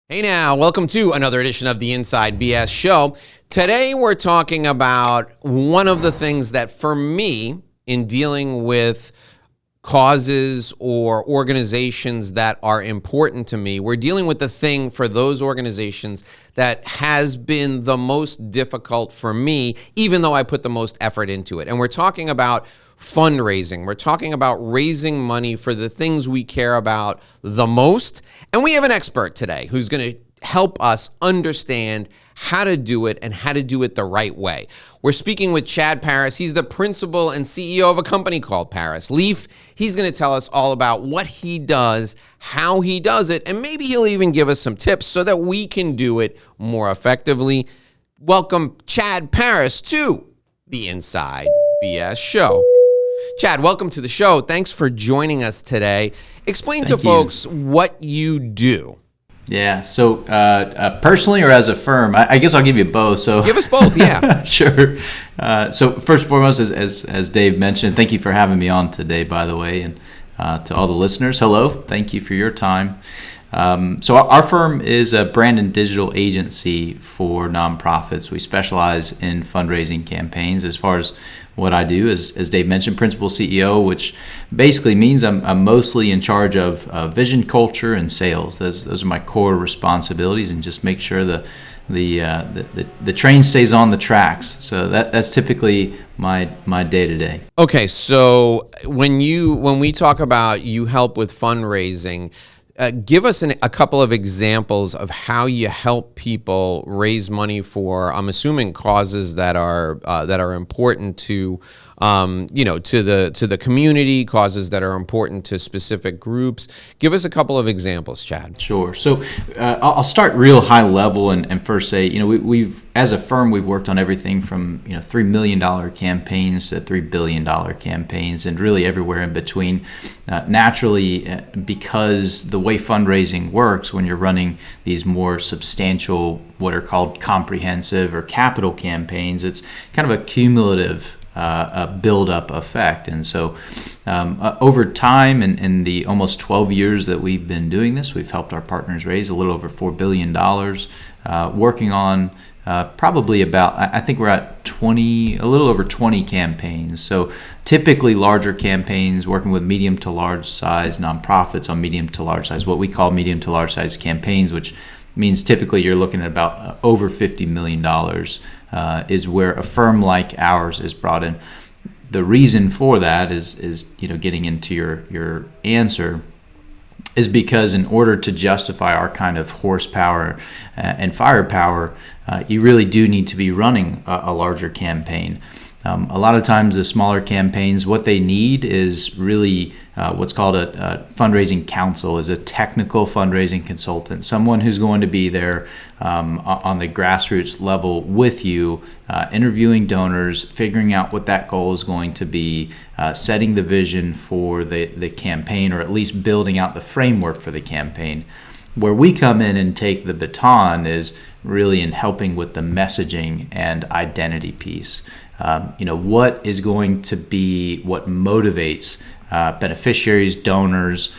Hey now, welcome to another edition of the Inside BS Show. Today we're talking about one of the things that for me in dealing with causes or organizations that are important to me, we're dealing with the thing for those organizations that has been the most difficult for me, even though I put the most effort into it. And we're talking about fundraising. We're talking about raising money for the things we care about the most. And we have an expert today who's going to help us understand how to do it and how to do it the right way. We're speaking with Chad Paris. He's the principal and CEO of a company called Parisleaf. He's going to tell us all about what he does, how he does it, and maybe he'll even give us some tips so that we can do it more effectively. Welcome, Chad Paris, to the Inside BS Show. Chad, welcome to the show. Thanks for joining us today. Explain to folks what you do. Yeah, so personally or as a firm, I guess I'll give you both. So give us both, yeah. Sure. So first and foremost, as Dave mentioned, thank you for having me on today, by the way, and to all the listeners, hello. Thank you for your time. So our firm is a brand and digital agency for nonprofits. We specialize in fundraising campaigns. As far as what I do, as Dave mentioned, principal CEO, which basically means I'm mostly in charge of vision, culture, and sales. Those are my core responsibilities, and just make sure the train stays on the tracks. So that's typically my day to day. Okay, so when we talk about you help with fundraising, give us a couple of examples of how you help people raise money for, I'm assuming, causes that are important to to the community, causes that are important to specific groups. Give us a couple of examples, Chad. Sure. So I'll start real high level and first say, we've as a firm, we've worked on everything from $3 million campaigns to $3 billion campaigns, and really everywhere in between. Naturally, because the way fundraising works, when you're running these more substantial, what are called comprehensive or capital campaigns, it's kind of a cumulative build-up effect. And so over time, in the almost 12 years that we've been doing this, we've helped our partners raise a little over $4 billion, working on probably about, I think we're at a little over 20 campaigns. So typically larger campaigns, working with medium to large size nonprofits on medium to large size, what we call medium to large size campaigns, which means typically you're looking at about over $50 million is where a firm like ours is brought in. The reason for that is getting into your answer, is because in order to justify our kind of horsepower and firepower, you really do need to be running a larger campaign. A lot of times the smaller campaigns, what they need is really what's called a fundraising counsel, is a technical fundraising consultant, someone who's going to be there on the grassroots level with you, interviewing donors, figuring out what that goal is going to be, setting the vision for the campaign, or at least building out the framework for the campaign. Where we come in and take the baton is really in helping with the messaging and identity piece. What is going to be what motivates beneficiaries, donors,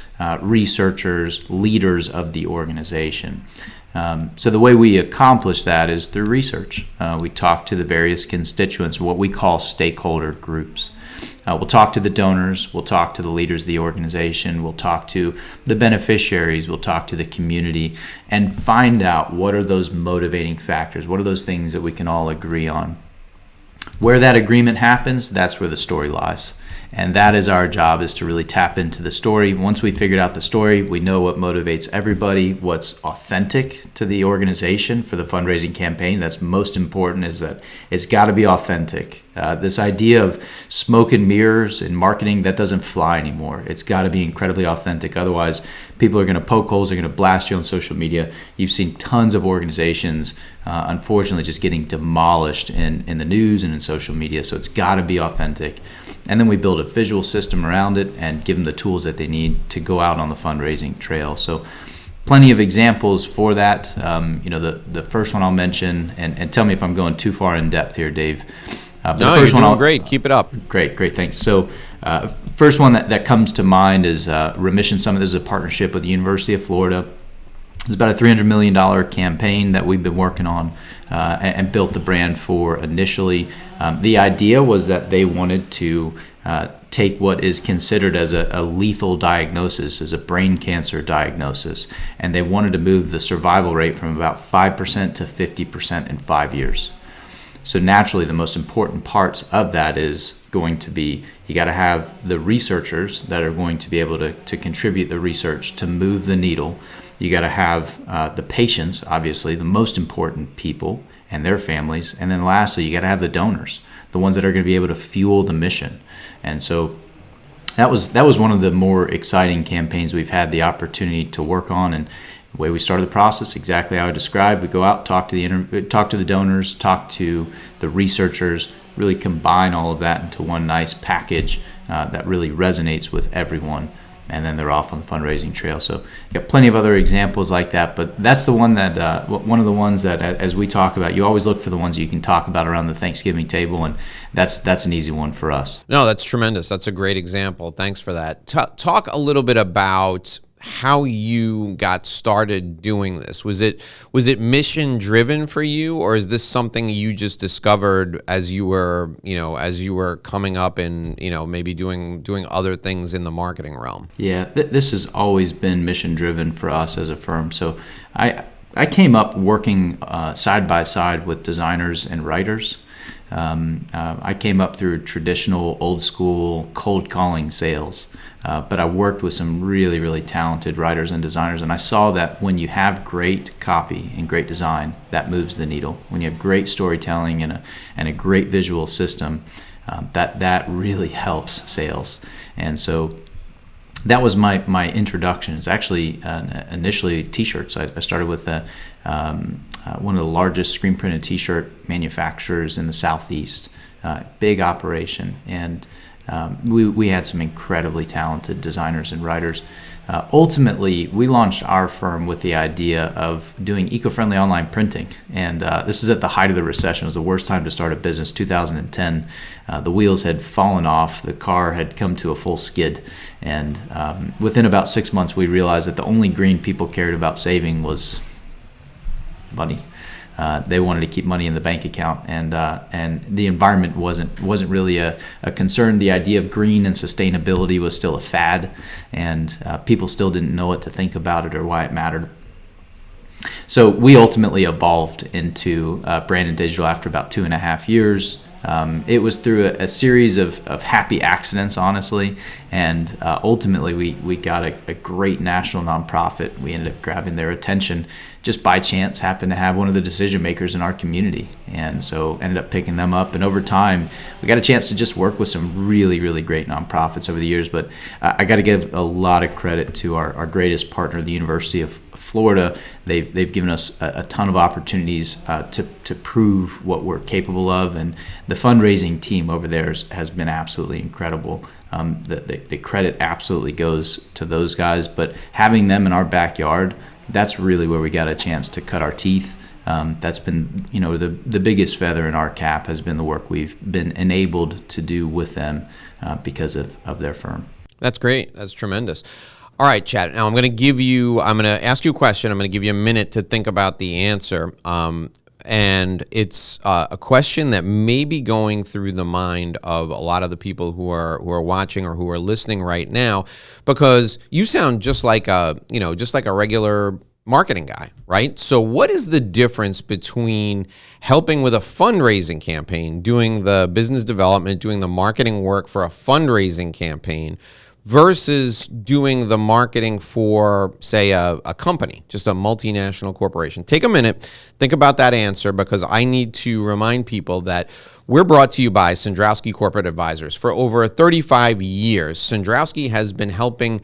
researchers, leaders of the organization. So the way we accomplish that is through research. We talk to the various constituents, what we call stakeholder groups. We'll talk to the donors, we'll talk to the leaders of the organization, we'll talk to the beneficiaries, we'll talk to the community, and find out what are those motivating factors, what are those things that we can all agree on. Where that agreement happens, that's where the story lies. And that is our job, is to really tap into the story. Once we figured out the story, we know what motivates everybody, what's authentic to the organization for the fundraising campaign. That's most important, is that it's got to be authentic. This idea of smoke and mirrors in marketing, that doesn't fly anymore. It's got to be incredibly authentic. Otherwise, people are going to poke holes, they're going to blast you on social media. You've seen tons of organizations, unfortunately, just getting demolished in the news and in social media. So it's got to be authentic. And then we build a visual system around it and give them the tools that they need to go out on the fundraising trail. So plenty of examples for that. The first one I'll mention, and tell me if I'm going too far in depth here, Dave. No, you're doing great. Keep it up. Great, thanks. So first one that comes to mind is Remission Summit. This is a partnership with the University of Florida. It's about a $300 million campaign that we've been working on and built the brand for initially. The idea was that they wanted to take what is considered as a lethal diagnosis, as a brain cancer diagnosis, and they wanted to move the survival rate from about 5% to 50% in 5 years. So naturally, the most important parts of that is going to be, you got to have the researchers that are going to be able to contribute the research to move the needle. You got to have the patients, obviously, the most important people and their families. And then lastly, you got to have the donors, the ones that are going to be able to fuel the mission. And so that was one of the more exciting campaigns we've had the opportunity to work on. And the way we started the process, exactly how I described, we go out, talk to the donors, talk to the researchers, really combine all of that into one nice package that really resonates with everyone. And then they're off on the fundraising trail. So you got plenty of other examples like that, but that's the one that one of the ones that, as we talk about, you always look for the ones you can talk about around the Thanksgiving table, and that's an easy one for us. No, that's tremendous. That's a great example. Thanks for that. Talk a little bit about how you got started doing this. Was it mission driven for you, or is this something you just discovered as you were coming up and maybe doing other things in the marketing realm? Yeah, this has always been mission driven for us as a firm. So I came up working side by side with designers and writers. I came up through traditional old school cold calling sales. But I worked with some really, really talented writers and designers, and I saw that when you have great copy and great design, that moves the needle. When you have great storytelling and a great visual system, that really helps sales. And so that was my introduction. It's actually initially T-shirts. I started with one of the largest screen printed T-shirt manufacturers in the Southeast, big operation, and we had some incredibly talented designers and writers. Ultimately, we launched our firm with the idea of doing eco-friendly online printing. And this is at the height of the recession. It was the worst time to start a business, 2010. The wheels had fallen off. The car had come to a full skid. And within about 6 months, we realized that the only green people cared about saving was money. They wanted to keep money in the bank account, and the environment wasn't really a concern. The idea of green and sustainability was still a fad, and people still didn't know what to think about it or why it mattered. So we ultimately evolved into brand and digital after about 2.5 years. It was through a series of happy accidents, honestly, and ultimately we got a great national nonprofit. We ended up grabbing their attention just by chance, happened to have one of the decision makers in our community, and so ended up picking them up. And over time, we got a chance to just work with some really, really great nonprofits over the years. But I got to give a lot of credit to our greatest partner, the University of Florida. They've given us a ton of opportunities to prove what we're capable of, and the fundraising team over there has been absolutely incredible. The credit absolutely goes to those guys, but having them in our backyard, that's really where we got a chance to cut our teeth. That's been, the biggest feather in our cap has been the work we've been enabled to do with them because of their firm. That's great. That's tremendous. All right, Chad. Now I'm going to ask you a question. I'm going to give you a minute to think about the answer. And it's a question that may be going through the mind of a lot of the people who are watching or who are listening right now, because you sound just like a regular marketing guy, right? So what is the difference between helping with a fundraising campaign, doing the business development, doing the marketing work for a fundraising campaign, versus doing the marketing for, say, a company, just a multinational corporation? Take a minute, think about that answer, because I need to remind people that we're brought to you by Sandrowski Corporate Advisors. For over 35 years, Sandrowski has been helping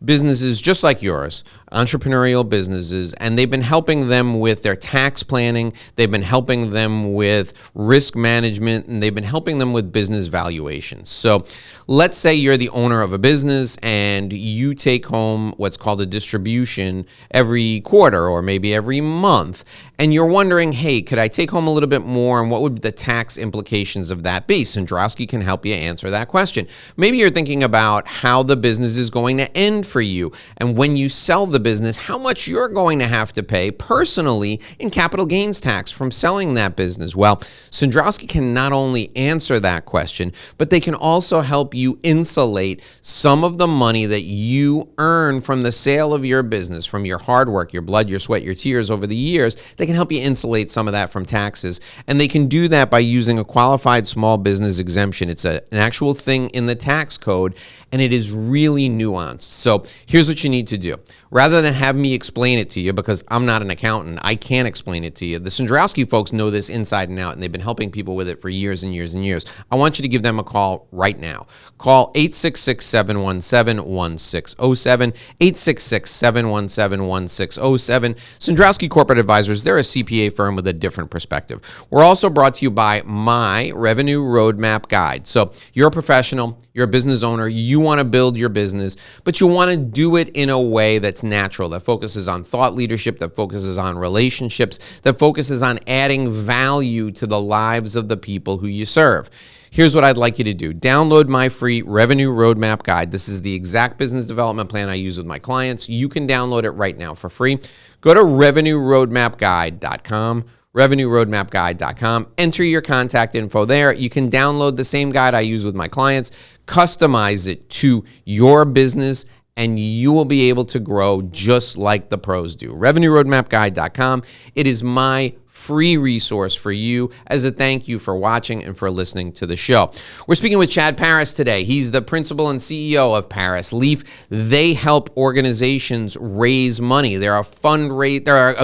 businesses just like yours, entrepreneurial businesses, and they've been helping them with their tax planning, they've been helping them with risk management, and they've been helping them with business valuations. So let's say you're the owner of a business and you take home what's called a distribution every quarter or maybe every month, and you're wondering, hey, could I take home a little bit more, and what would the tax implications of that be? Sandrowski can help you answer that question. Maybe you're thinking about how the business is going to end for you, and when you sell the business, how much you're going to have to pay personally in capital gains tax from selling that business. Well, Cendrowski can not only answer that question, but they can also help you insulate some of the money that you earn from the sale of your business, from your hard work, your blood, your sweat, your tears over the years. They can help you insulate some of that from taxes. And they can do that by using a qualified small business exemption. It's an actual thing in the tax code, and it is really nuanced. So here's what you need to do. Rather than have me explain it to you, because I'm not an accountant, I can't explain it to you. The Cendrowski folks know this inside and out, and they've been helping people with it for years and years and years. I want you to give them a call right now. Call 866-717-1607, 866-717-1607. Cendrowski Corporate Advisors, they're a CPA firm with a different perspective. We're also brought to you by My Revenue Roadmap Guide. So you're a professional, you're a business owner, you want to build your business, but you want to do it in a way that's natural, that focuses on thought leadership, that focuses on relationships, that focuses on adding value to the lives of the people who you serve. Here's what I'd like you to do. Download my free Revenue Roadmap Guide. This is the exact business development plan I use with my clients. You can download it right now for free. Go to revenueroadmapguide.com. revenueroadmapguide.com. Enter your contact info there. You can download the same guide I use with my clients, customize it to your business, and you will be able to grow just like the pros do. revenueroadmapguide.com. It is my free resource for you as a thank you for watching and for listening to the show. We're speaking with Chad Paris today. He's the principal and CEO of Parisleaf. They help organizations raise money. They're a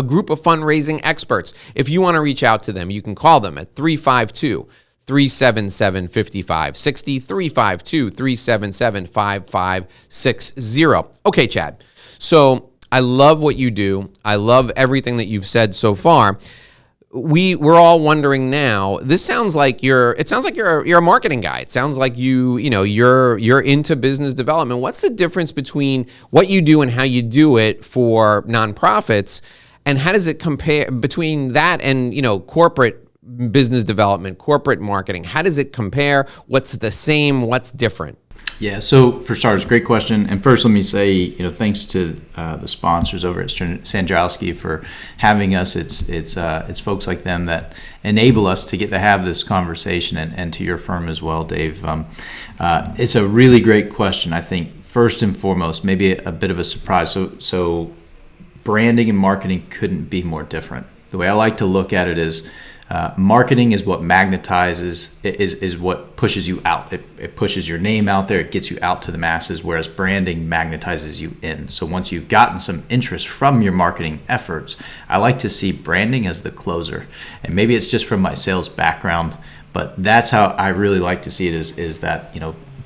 group of fundraising experts. If you want to reach out to them, you can call them at 352-377-5560, 352-377-5560. Okay, Chad. So I love what you do. I love everything that you've said so far. We're all wondering now. It sounds like you're a marketing guy. It sounds like you're into business development. What's the difference between what you do and how you do it for nonprofits, and how does it compare between that and corporate business development, corporate marketing? How does it compare? What's the same? What's different? Yeah, so for starters, great question. And first, let me say, thanks to the sponsors over at Cendrowski for having us. It's folks like them that enable us to get to have this conversation, and to your firm as well, Dave. It's a really great question. I think first and foremost, maybe a bit of a surprise. So branding and marketing couldn't be more different. The way I like to look at it is, marketing is what magnetizes, is what pushes you out. It pushes your name out there. It gets you out to the masses, whereas branding magnetizes you in. So once you've gotten some interest from your marketing efforts, I like to see branding as the closer. And maybe it's just from my sales background, but that's how I really like to see it, is that,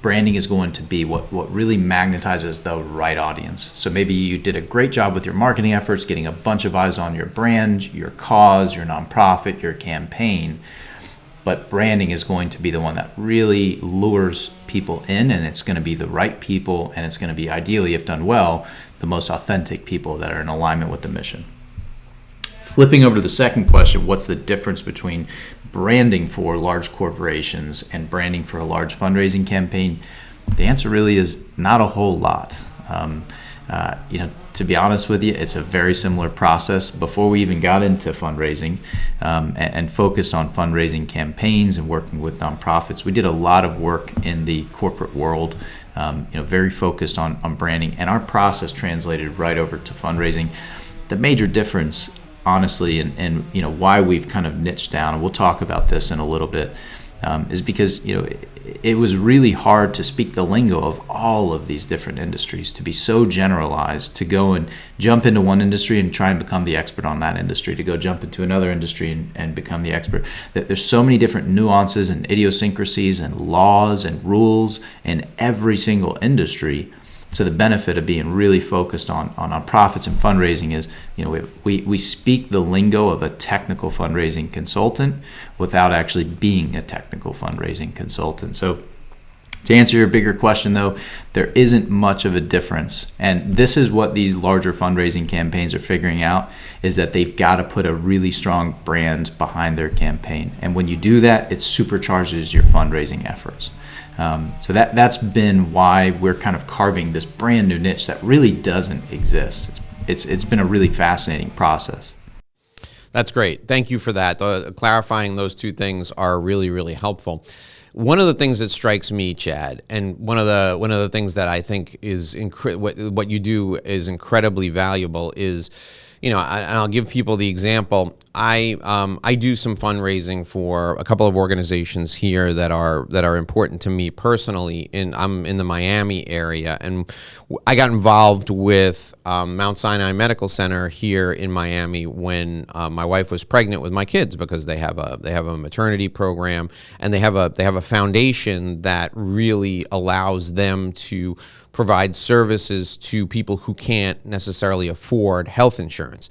branding is going to be what really magnetizes the right audience. So maybe you did a great job with your marketing efforts, getting a bunch of eyes on your brand, your cause, your nonprofit, your campaign. But branding is going to be the one that really lures people in, and it's going to be the right people, and it's going to be, ideally, if done well, the most authentic people that are in alignment with the mission. Flipping over to the second question, what's the difference between branding for large corporations and branding for a large fundraising campaign? The answer really is not a whole lot. To be honest with you, it's a very similar process. Before we even got into fundraising and focused on fundraising campaigns and working with nonprofits, we did a lot of work in the corporate world, very focused on branding, and our process translated right over to fundraising. The major difference, honestly, and why we've kind of niched down, and we'll talk about this in a little bit, is because it was really hard to speak the lingo of all of these different industries, to be so generalized, to go and jump into one industry and try and become the expert on that industry, to go jump into another industry and become the expert. There's so many different nuances and idiosyncrasies and laws and rules in every single industry. So the benefit of being really focused on nonprofits and fundraising is, we speak the lingo of a technical fundraising consultant without actually being a technical fundraising consultant. So to answer your bigger question, though, there isn't much of a difference. And this is what these larger fundraising campaigns are figuring out, is that they've got to put a really strong brand behind their campaign. And when you do that, it supercharges your fundraising efforts. So that's been why we're kind of carving this brand new niche that really doesn't exist. it's been a really fascinating process. That's great. Thank you for that. Clarifying those two things are really, really helpful. One of the things that strikes me, Chad, and one of the things that I think is what you do is incredibly valuable is, and I'll give people the example. I do some fundraising for a couple of organizations here that are important to me personally. I'm in the Miami area, and I got involved with Mount Sinai Medical Center here in Miami when my wife was pregnant with my kids, because they have a maternity program, and they have a foundation that really allows them to provide services to people who can't necessarily afford health insurance.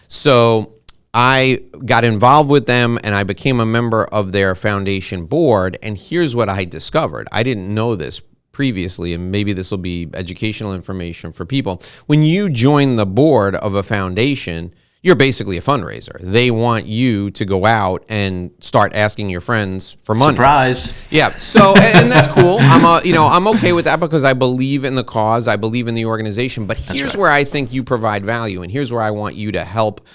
So I got involved with them, and I became a member of their foundation board. And here's what I discovered. I didn't know this previously, and maybe this will be educational information for people. When you join the board of a foundation, you're basically a fundraiser. They want you to go out and start asking your friends for money. Surprise. Yeah. So, and that's cool. I'm okay with that, because I believe in the cause. I believe in the organization. But here's where I think you provide value, and here's where I want you to help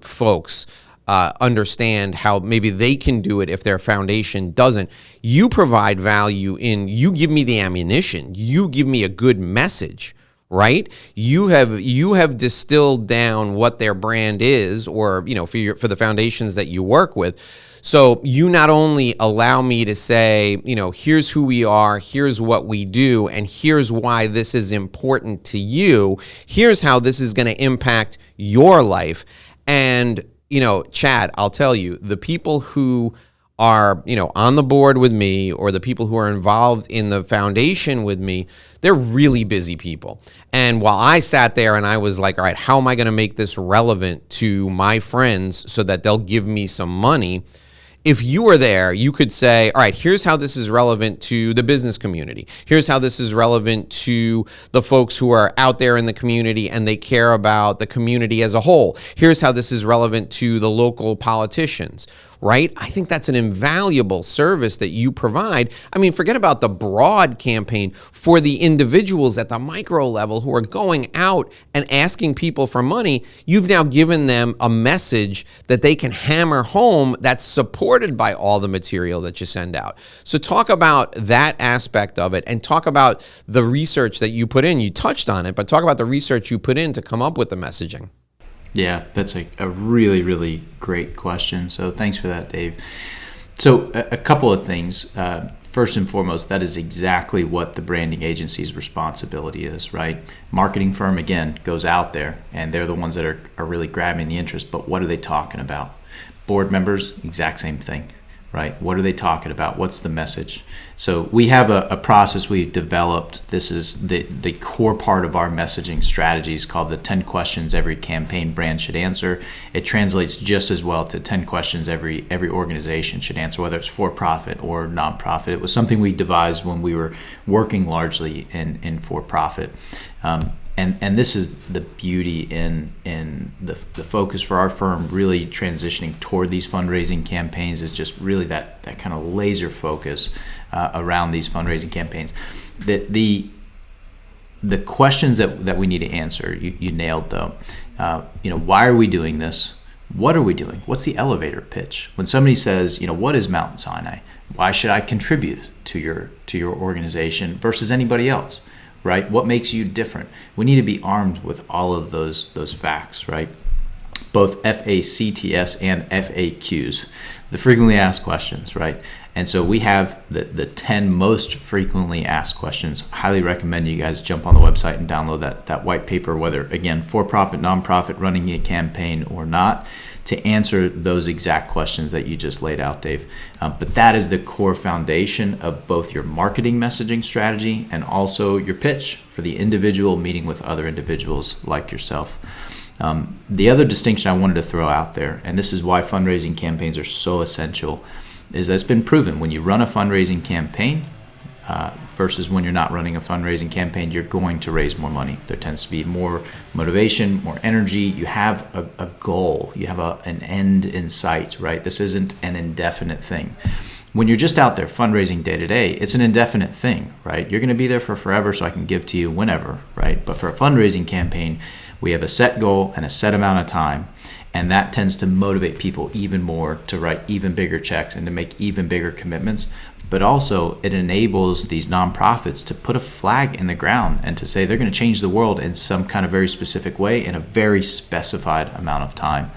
folks understand how maybe they can do it if their foundation doesn't. You provide value you give me the ammunition. You give me a good message. Right? You have distilled down what their brand is, or for the foundations that you work with. So you not only allow me to say, here's who we are, here's what we do, and here's why this is important to you. Here's how this is going to impact your life. And Chad, I'll tell you, the people who are on the board with me, or the people who are involved in the foundation with me, they're really busy people. And while I sat there and I was like, all right, how am I going to make this relevant to my friends so that they'll give me some money? If you were there, you could say, all right, here's how this is relevant to the business community. Here's how this is relevant to the folks who are out there in the community and they care about the community as a whole. Here's how this is relevant to the local politicians, right? I think that's an invaluable service that you provide. I mean, forget about the broad campaign for the individuals at the micro level who are going out and asking people for money. You've now given them a message that they can hammer home that's supported by all the material that you send out. So talk about that aspect of it, and talk about the research that you put in. You touched on it, but talk about the research you put in to come up with the messaging. Yeah, that's a really, really great question. So thanks for that, Dave. So a couple of things. First and foremost, that is exactly what the branding agency's responsibility is, right? Marketing firm, again, goes out there, and they're the ones that are really grabbing the interest. But what are they talking about? Board members, exact same thing, right? What are they talking about? What's the message? So we have a process we've developed. This is the core part of our messaging strategies, called the 10 questions every campaign brand should answer. It translates just as well to 10 questions every organization should answer, whether it's for-profit or nonprofit. It was something we devised when we were working largely in for-profit. And this is the beauty in the focus for our firm, really transitioning toward these fundraising campaigns, is just really that kind of laser focus around these fundraising campaigns. The questions that we need to answer, you nailed though. Why are we doing this? What are we doing? What's the elevator pitch? When somebody says, what is Mount Sinai? Why should I contribute to your organization versus anybody else? Right? What makes you different? We need to be armed with all of those facts, right? Both FACTS and FAQs, the frequently asked questions, right? And so we have the 10 most frequently asked questions. Highly recommend you guys jump on the website and download that white paper, whether, again, for-profit, nonprofit, running a campaign or not, to answer those exact questions that you just laid out, Dave. But that is the core foundation of both your marketing messaging strategy and also your pitch for the individual meeting with other individuals like yourself. The other distinction I wanted to throw out there, and this is why fundraising campaigns are so essential, is that it's been proven when you run a fundraising campaign versus when you're not running a fundraising campaign, you're going to raise more money. There tends to be more motivation, more energy. You have a goal. You have an end in sight, right? This isn't an indefinite thing. When you're just out there fundraising day to day, it's an indefinite thing, right? You're going to be there for forever, so I can give to you whenever, right? But for a fundraising campaign, We have a set goal and a set amount of time. And that tends to motivate people even more to write even bigger checks and to make even bigger commitments. But also it enables these nonprofits to put a flag in the ground and to say they're going to change the world in some kind of very specific way in a very specified amount of time.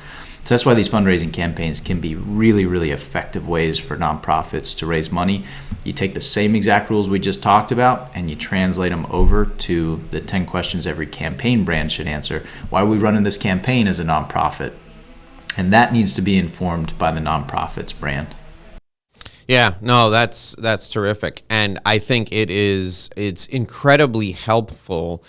So that's why these fundraising campaigns can be really, really effective ways for nonprofits to raise money. You take the same exact rules we just talked about and you translate them over to the 10 questions every campaign brand should answer. Why are we running this campaign as a nonprofit? And that needs to be informed by the nonprofit's brand. Yeah, no, that's terrific. And I think it's incredibly helpful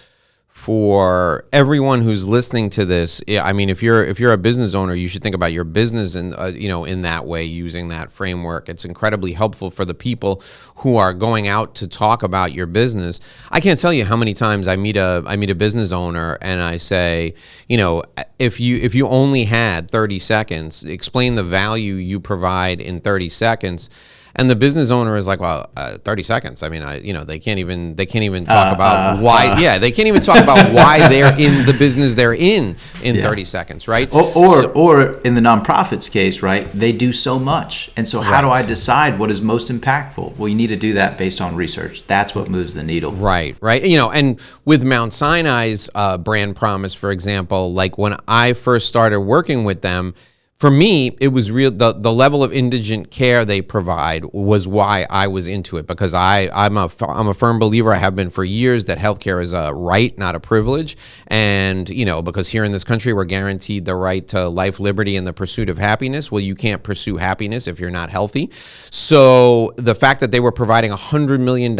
for everyone who's listening to this. I mean, if you're a business owner, you should think about your business and in that way, using that framework. It's incredibly helpful for the people who are going out to talk about your business. I can't tell you how many times I meet a business owner and I say, if you only had 30 seconds, explain the value you provide in 30 seconds. And the business owner is like, well, 30 seconds. I mean, they can't even talk about why. Yeah, they can't even talk about why they're in the business they're in 30 seconds, right? Or in the nonprofit's case, right? They do so much, and so how do I decide what is most impactful? Well, you need to do that based on research. That's what moves the needle. Right. And with Mount Sinai's brand promise, for example, like when I first started working with them. For me, it was real. The level of indigent care they provide was why I was into it, because I'm a firm believer, I have been for years, that healthcare is a right, not a privilege. And because here in this country we're guaranteed the right to life, liberty, and the pursuit of happiness. Well, you can't pursue happiness if you're not healthy. So the fact that they were providing $100 million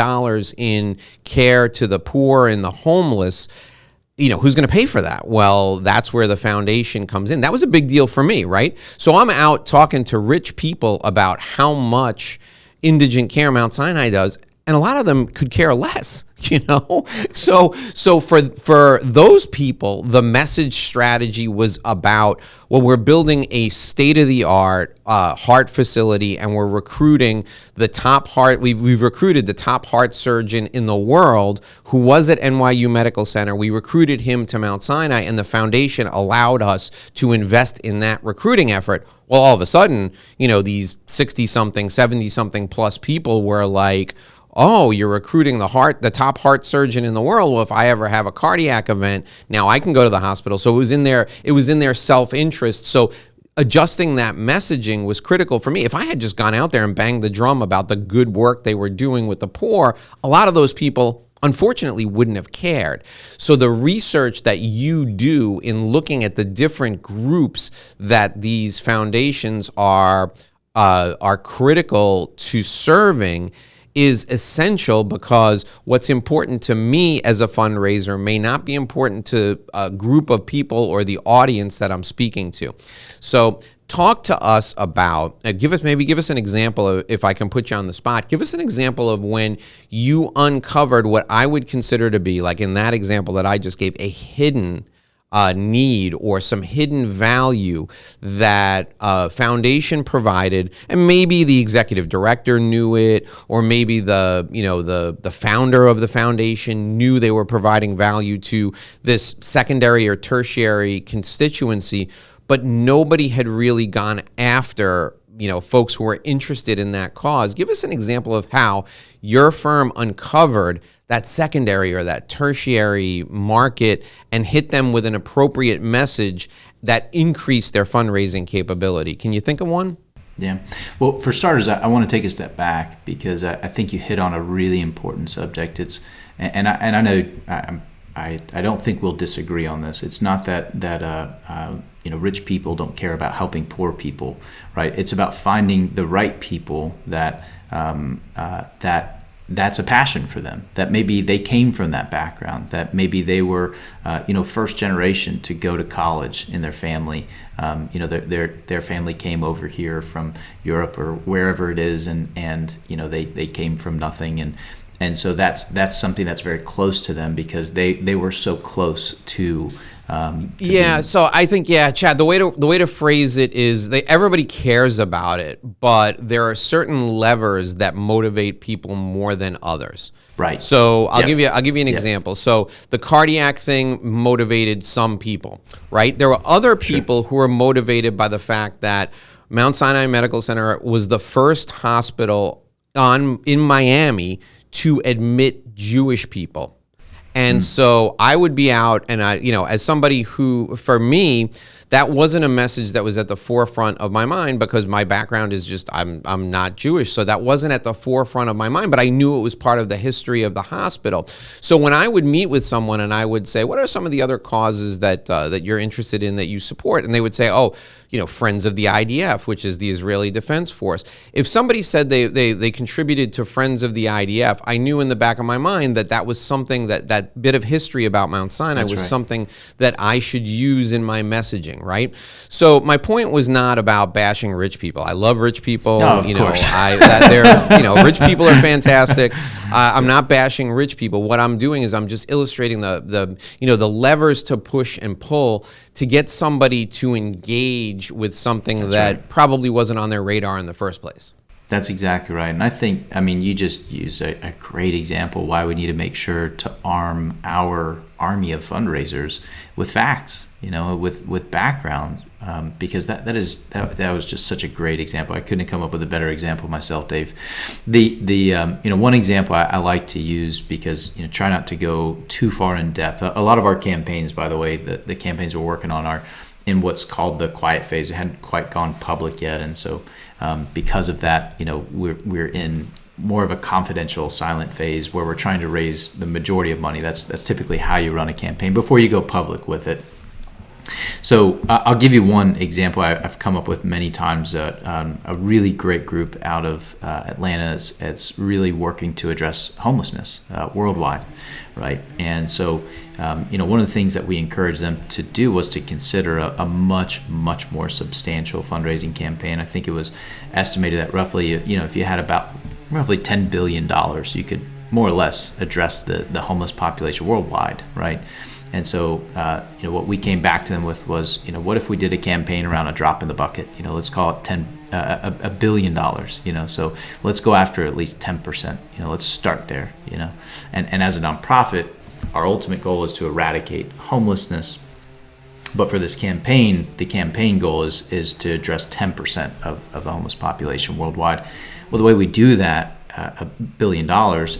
in care to the poor and the homeless. Who's going to pay for that? Well, that's where the foundation comes in. That was a big deal for me, right? So I'm out talking to rich people about how much indigent care Mount Sinai does, and a lot of them could care less, So for those people, the message strategy was about, well, we're building a state-of-the-art heart facility, and we're recruiting the top heart. We've recruited the top heart surgeon in the world who was at NYU Medical Center. We recruited him to Mount Sinai, and the foundation allowed us to invest in that recruiting effort. Well, all of a sudden, these 60-something, 70-something plus people were like, oh, you're recruiting the top heart surgeon in the world. Well, if I ever have a cardiac event, now I can go to the hospital. So it was in their self-interest. So adjusting that messaging was critical for me. If I had just gone out there and banged the drum about the good work they were doing with the poor, a lot of those people unfortunately wouldn't have cared. So the research that you do in looking at the different groups that these foundations are critical to serving is essential, because what's important to me as a fundraiser may not be important to a group of people or the audience that I'm speaking to. So talk to us about, give us an example of, if I can put you on the spot, give us an example of when you uncovered what I would consider to be, like in that example that I just gave, a hidden need or some hidden value that foundation provided, and maybe the executive director knew it, or maybe the founder of the foundation knew they were providing value to this secondary or tertiary constituency, but nobody had really gone after folks who were interested in that cause. Give us an example of how your firm uncovered that secondary or that tertiary market and hit them with an appropriate message that increased their fundraising capability. Can you think of one? Yeah. Well, for starters, I want to take a step back, because I think you hit on a really important subject. I know I don't think we'll disagree on this. It's not that rich people don't care about helping poor people, right? It's about finding the right people that's a passion for them, that maybe they came from that background, that maybe they were, first generation to go to college in their family. Their family came over here from Europe or wherever it is, and they came from nothing, and so that's something that's very close to them, because they were so close to Yeah, so I think, Chad, the way to phrase it is everybody cares about it, but there are certain levers that motivate people more than others. Right. So I'll give you an example. So the cardiac thing motivated some people, right? There were other people who were motivated by the fact that Mount Sinai Medical Center was the first hospital in Miami to admit Jewish people. And so I would be out, and as somebody who, for me, that wasn't a message that was at the forefront of my mind, because my background is just I'm not Jewish, so that wasn't at the forefront of my mind. But I knew it was part of the history of the hospital. So when I would meet with someone and I would say, "What are some of the other causes that you're interested in, that you support?" and they would say, "Oh, Friends of the IDF, which is the Israeli Defense Force." If somebody said they contributed to Friends of the IDF, I knew in the back of my mind that was something that bit of history about Mount Sinai was something that I should use in my messaging, right? So my point was not about bashing rich people. I love rich people. No, of course. Rich people are fantastic. I'm not bashing rich people. What I'm doing is I'm just illustrating the levers to push and pull to get somebody to engage with something that probably wasn't on their radar in the first place. That's exactly right. And I think, you just used a great example why we need to make sure to arm our army of fundraisers with facts, with background, because that was just such a great example. I couldn't come up with a better example myself, Dave. The one example I like to use, because try not to go too far in depth. A lot of our campaigns, by the way, the campaigns we're working on are in what's called the quiet phase. It hadn't quite gone public yet, and so because of that, we're in more of a confidential, silent phase where we're trying to raise the majority of money. That's typically how you run a campaign before you go public with it. So I'll give you one example I've come up with many times. A really great group out of Atlanta is really working to address homelessness worldwide, right? And so, one of the things that we encouraged them to do was to consider a much, much more substantial fundraising campaign. I think it was estimated that roughly, if you had about roughly $10 billion, you could more or less address the homeless population worldwide, right? And so, what we came back to them with was, what if we did a campaign around a drop in the bucket? Let's call it $1 billion. So let's go after at least 10%. Let's start there. And as a nonprofit, our ultimate goal is to eradicate homelessness. But for this campaign, the campaign goal is to address 10% of the homeless population worldwide. Well, the way we do that, $1 billion,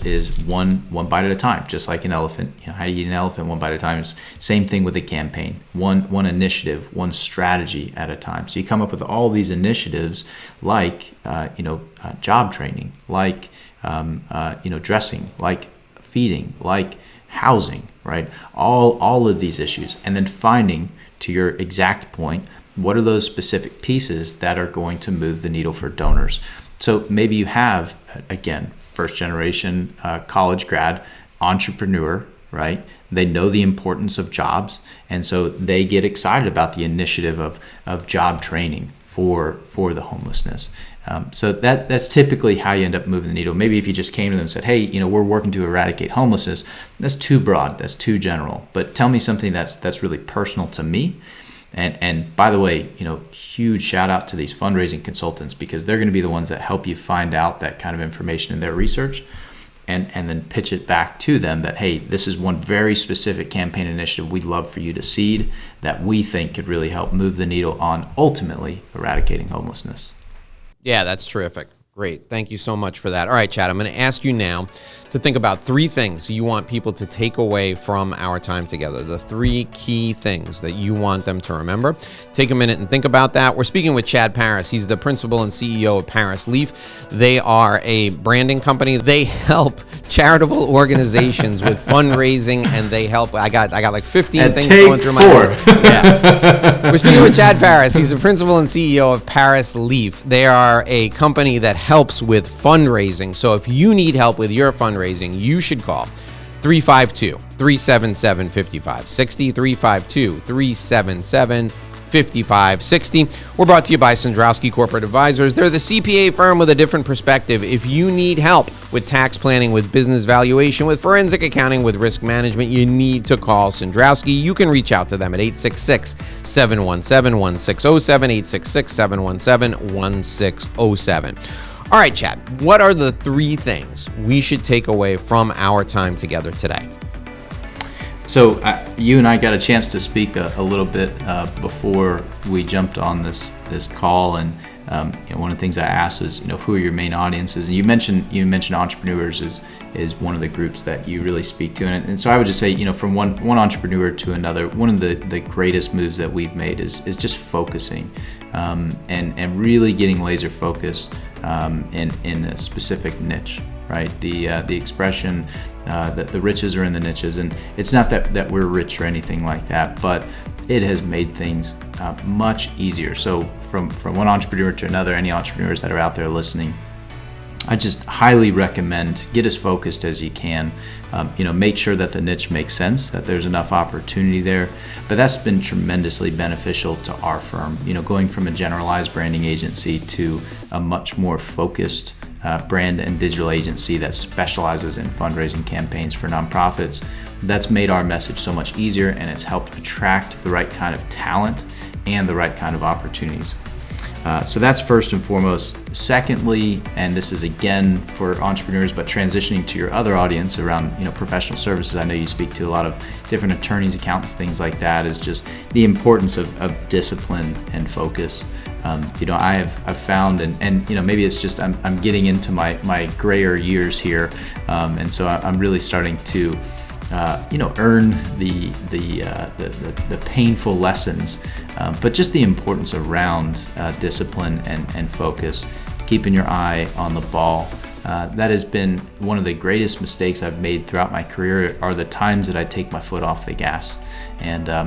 is one bite at a time, just like an elephant. How you eat an elephant one bite at a time. Is same thing with a campaign. One initiative, one strategy at a time. So you come up with all these initiatives, like job training, like dressing, like feeding, like housing, right? All of these issues, and then finding, to your exact point, what are those specific pieces that are going to move the needle for donors. So maybe you have, again, first generation college grad entrepreneur, right? They know the importance of jobs, and so they get excited about the initiative of job training for the homelessness. So that's typically how you end up moving the needle. Maybe if you just came to them and said, hey, we're working to eradicate homelessness, that's too broad, that's too general. But tell me something that's really personal to me. And by the way, huge shout out to these fundraising consultants, because they're going to be the ones that help you find out that kind of information in their research, and then pitch it back to them that, hey, this is one very specific campaign initiative we'd love for you to seed that we think could really help move the needle on ultimately eradicating homelessness. Yeah, that's terrific. Great. Thank you so much for that. All right, Chad, I'm going to ask you now to think about 3 things you want people to take away from our time together. The 3 key things that you want them to remember. Take a minute and think about that. We're speaking with Chad Paris. He's the principal and CEO of Parisleaf. They are a branding company. They help charitable organizations with fundraising, and they help. I got like 15 things going through my head. Yeah. We're speaking with Chad Paris. He's the principal and CEO of Parisleaf. They are a company that helps with fundraising. So if you need help with your fundraising, you should call 352-377-5560, 352-377-5560. 5560. We're brought to you by Sandrowski Corporate Advisors. They're the CPA firm with a different perspective. If you need help with tax planning, with business valuation, with forensic accounting, with risk management, you need to call Sandrowski. You can reach out to them at 866-717-1607, 866-717-1607. All right, Chad, what are the three things we should take away from our time together today? So you and I got a chance to speak a little bit before we jumped on this call, and one of the things I asked is, who are your main audiences? And you mentioned entrepreneurs is one of the groups that you really speak to, and so I would just say, from one entrepreneur to another, one of the greatest moves that we've made is just focusing, and really getting laser focused in a specific niche. Right, the expression that the riches are in the niches, and it's not that we're rich or anything like that, but it has made things much easier. So from one entrepreneur to another, any entrepreneurs that are out there listening, I just highly recommend get as focused as you can. Make sure that the niche makes sense, that there's enough opportunity there. But that's been tremendously beneficial to our firm. Going from a generalized branding agency to a much more focused brand and digital agency that specializes in fundraising campaigns for nonprofits. That's made our message so much easier, and it's helped attract the right kind of talent and the right kind of opportunities. So that's first and foremost. Secondly, and this is again for entrepreneurs, but transitioning to your other audience around professional services. I know you speak to a lot of different attorneys, accountants, things like that. Is just the importance of discipline and focus. I've found, and maybe it's just I'm getting into my grayer years here, and so I'm really starting to earn the painful lessons, but just the importance around discipline and focus, keeping your eye on the ball. That has been one of the greatest mistakes I've made throughout my career, are the times that I take my foot off the gas. And I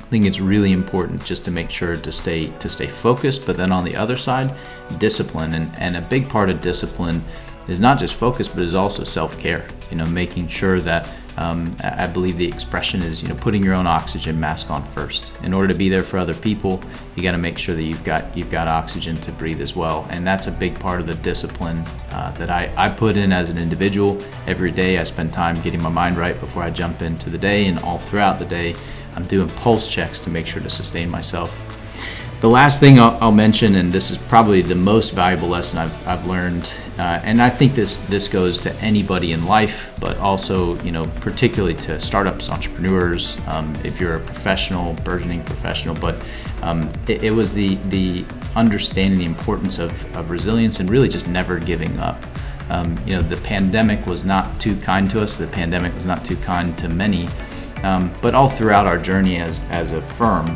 think it's really important just to make sure to stay focused, but then on the other side, discipline. And a big part of discipline is not just focus, but is also self-care. Making sure that I believe the expression is, putting your own oxygen mask on first. In order to be there for other people, you got to make sure that you've got oxygen to breathe as well. And that's a big part of the discipline that I put in as an individual. Every day I spend time getting my mind right before I jump into the day, and all throughout the day I'm doing pulse checks to make sure to sustain myself. The last thing I'll mention, and this is probably the most valuable lesson I've learned, and I think this goes to anybody in life, but also particularly to startups, entrepreneurs, if you're a professional, burgeoning professional. But it was the understanding the importance of resilience and really just never giving up. The pandemic was not too kind to us. The pandemic was not too kind to many. But all throughout our journey as a firm,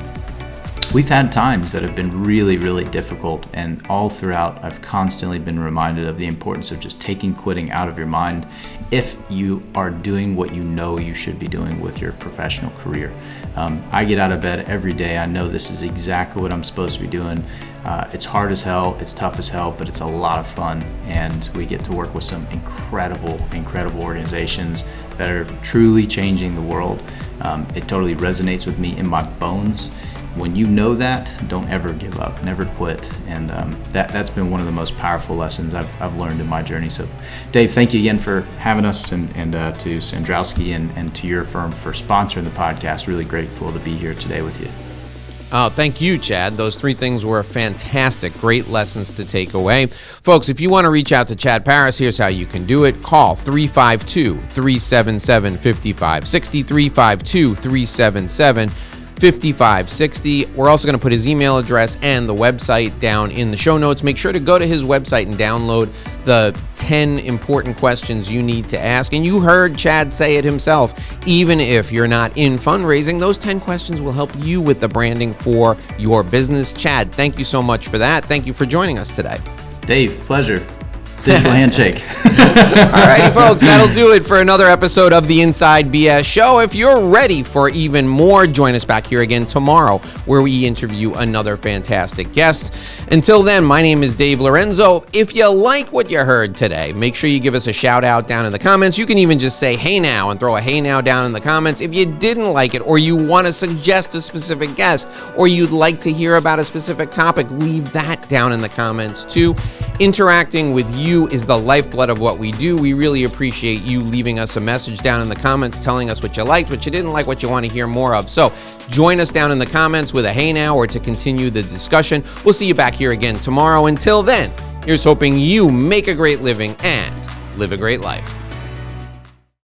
we've had times that have been really, really difficult, and all throughout I've constantly been reminded of the importance of just taking quitting out of your mind if you are doing what you should be doing with your professional career. I get out of bed every day. I know this is exactly what I'm supposed to be doing. It's hard as hell, it's tough as hell, but it's a lot of fun, and we get to work with some incredible organizations that are truly changing the world. It totally resonates with me in my bones. When you know that, don't ever give up, never quit. And that's been one of the most powerful lessons I've learned in my journey. So Dave, thank you again for having us, and to Sandrowski and to your firm for sponsoring the podcast. Really grateful to be here today with you. Oh, thank you, Chad. Those three things were fantastic. Great lessons to take away. Folks, if you want to reach out to Chad Paris, here's how you can do it. Call 352-377-5560, 352-377-5560. We're also going to put his email address and the website down in the show notes. Make sure to go to his website and download the 10 important questions you need to ask. And you heard Chad say it himself. Even if you're not in fundraising, those 10 questions will help you with the branding for your business. Chad, thank you so much for that. Thank you for joining us today. Dave, pleasure. Digital handshake. All righty, folks, that'll do it for another episode of the Inside BS Show. If you're ready for even more, join us back here again tomorrow, where we interview another fantastic guest. Until then, my name is Dave Lorenzo. If you like what you heard today, make sure you give us a shout out down in the comments. You can even just say, hey now, and throw a hey now down in the comments. If you didn't like it, or you want to suggest a specific guest, or you'd like to hear about a specific topic, leave that down in the comments too. Interacting with you is the lifeblood of what we do. We really appreciate you leaving us a message down in the comments, telling us what you liked, what you didn't like, what you want to hear more of. So join us down in the comments with a hey now, or to continue the discussion. We'll see you back here again tomorrow. Until then, here's hoping you make a great living and live a great life.